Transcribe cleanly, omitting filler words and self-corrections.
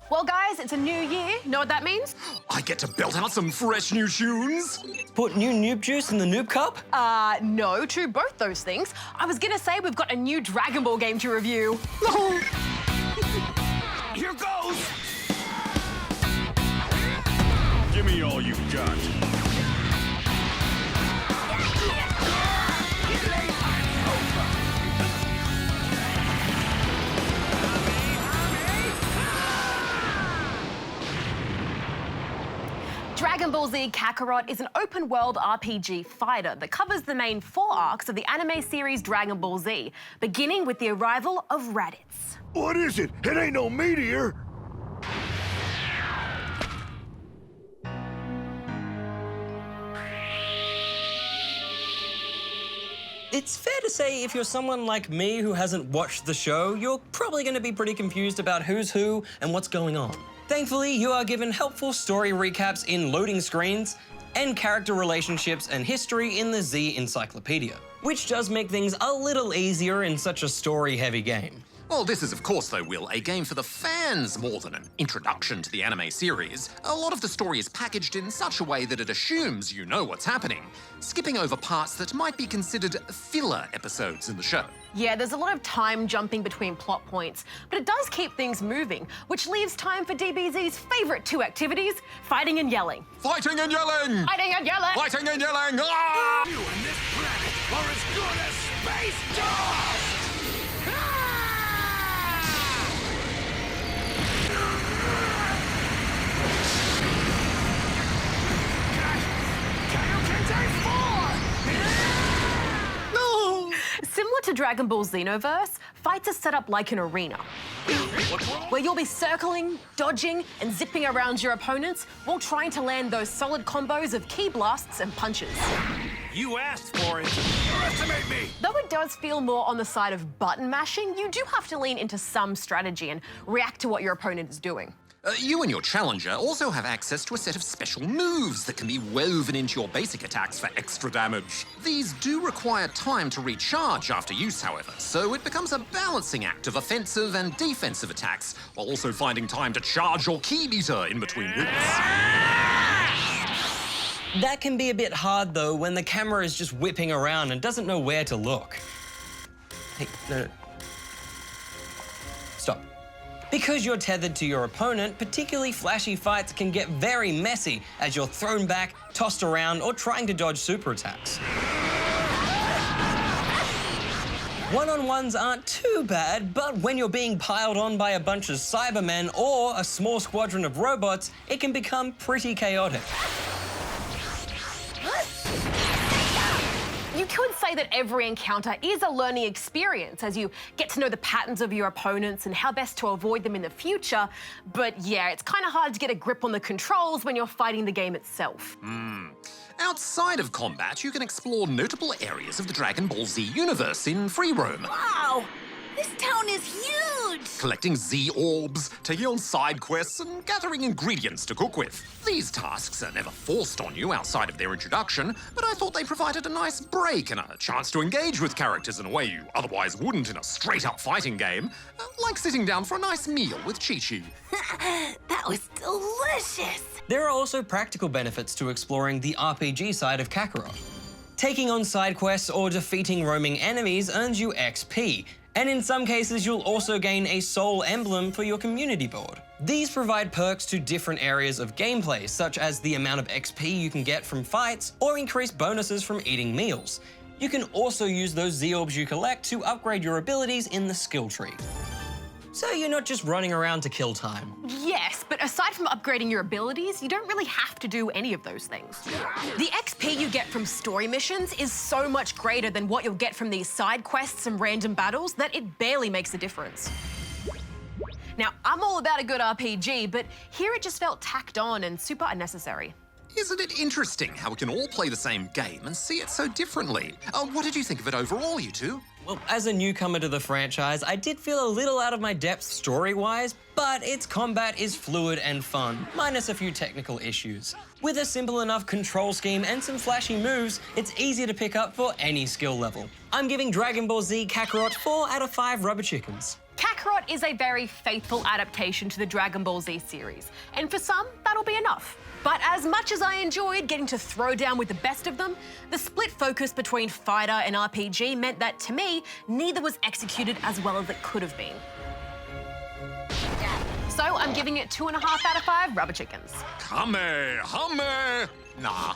Well, guys, it's a new year. Know what that means? I get to belt out some fresh new tunes. Put new noob juice in the noob cup? No, true, both those things. I was gonna say we've got a new Dragon Ball game to review. Here goes! Give me all you've got. Dragon Ball Z Kakarot is an open-world RPG fighter that covers the main 4 arcs of the anime series Dragon Ball Z, beginning with the arrival of Raditz. What is it? It ain't no meteor! It's fair to say if you're someone like me who hasn't watched the show, you're probably going to be pretty confused about who's who and what's going on. Thankfully, you are given helpful story recaps in loading screens and character relationships and history in the Z Encyclopedia, which does make things a little easier in such a story-heavy game. Well, this is, of course, though, Will, a game for the fans more than an introduction to the anime series. A lot of the story is packaged in such a way that it assumes you know what's happening, skipping over parts that might be considered filler episodes in the show. Yeah, there's a lot of time jumping between plot points, but it does keep things moving, which leaves time for DBZ's favourite 2 activities, fighting and yelling. Fighting and yelling! Fighting and yelling! Fighting and yelling! Ah! You and this planet are as good as space dust! Similar to Dragon Ball Xenoverse, fights are set up like an arena, where you'll be circling, dodging, and zipping around your opponents while trying to land those solid combos of ki blasts and punches. You asked for it. Underestimate me! Though it does feel more on the side of button mashing, you do have to lean into some strategy and react to what your opponent is doing. You and your challenger also have access to a set of special moves that can be woven into your basic attacks for extra damage. These do require time to recharge after use, however, so it becomes a balancing act of offensive and defensive attacks, while also finding time to charge your ki meter in between hits. That can be a bit hard, though, when the camera is just whipping around and doesn't know where to look. Hey, no. Stop. Because you're tethered to your opponent, particularly flashy fights can get very messy as you're thrown back, tossed around, or trying to dodge super attacks. One-on-ones aren't too bad, but when you're being piled on by a bunch of Cybermen or a small squadron of robots, it can become pretty chaotic. You could say that every encounter is a learning experience as you get to know the patterns of your opponents and how best to avoid them in the future. But yeah, it's kind of hard to get a grip on the controls when you're fighting the game itself. Outside of combat, you can explore notable areas of the Dragon Ball Z universe in free roam. Wow! This town is huge! Collecting Z-orbs, taking on side quests, and gathering ingredients to cook with. These tasks are never forced on you outside of their introduction, but I thought they provided a nice break and a chance to engage with characters in a way you otherwise wouldn't in a straight-up fighting game, like sitting down for a nice meal with Chi-Chi. That was delicious! There are also practical benefits to exploring the RPG side of Kakarot. Taking on side quests or defeating roaming enemies earns you XP, and in some cases you'll also gain a soul emblem for your community board. These provide perks to different areas of gameplay, such as the amount of XP you can get from fights or increased bonuses from eating meals. You can also use those Z-orbs you collect to upgrade your abilities in the skill tree. So you're not just running around to kill time. Yes, but aside from upgrading your abilities, you don't really have to do any of those things. The XP you get from story missions is so much greater than what you'll get from these side quests and random battles that it barely makes a difference. Now, I'm all about a good RPG, but here it just felt tacked on and super unnecessary. Isn't it interesting how we can all play the same game and see it so differently? What did you think of it overall, you two? Well, as a newcomer to the franchise, I did feel a little out of my depth story-wise, but its combat is fluid and fun, minus a few technical issues. With a simple enough control scheme and some flashy moves, it's easy to pick up for any skill level. I'm giving Dragon Ball Z Kakarot 4 out of 5 rubber chickens. Kakarot is a very faithful adaptation to the Dragon Ball Z series, and for some, that'll be enough. But as much as I enjoyed getting to throw down with the best of them, the split focus between fighter and RPG meant that, to me, neither was executed as well as it could have been. So I'm giving it 2.5 out of 5 rubber chickens. Kamehameha! Nah,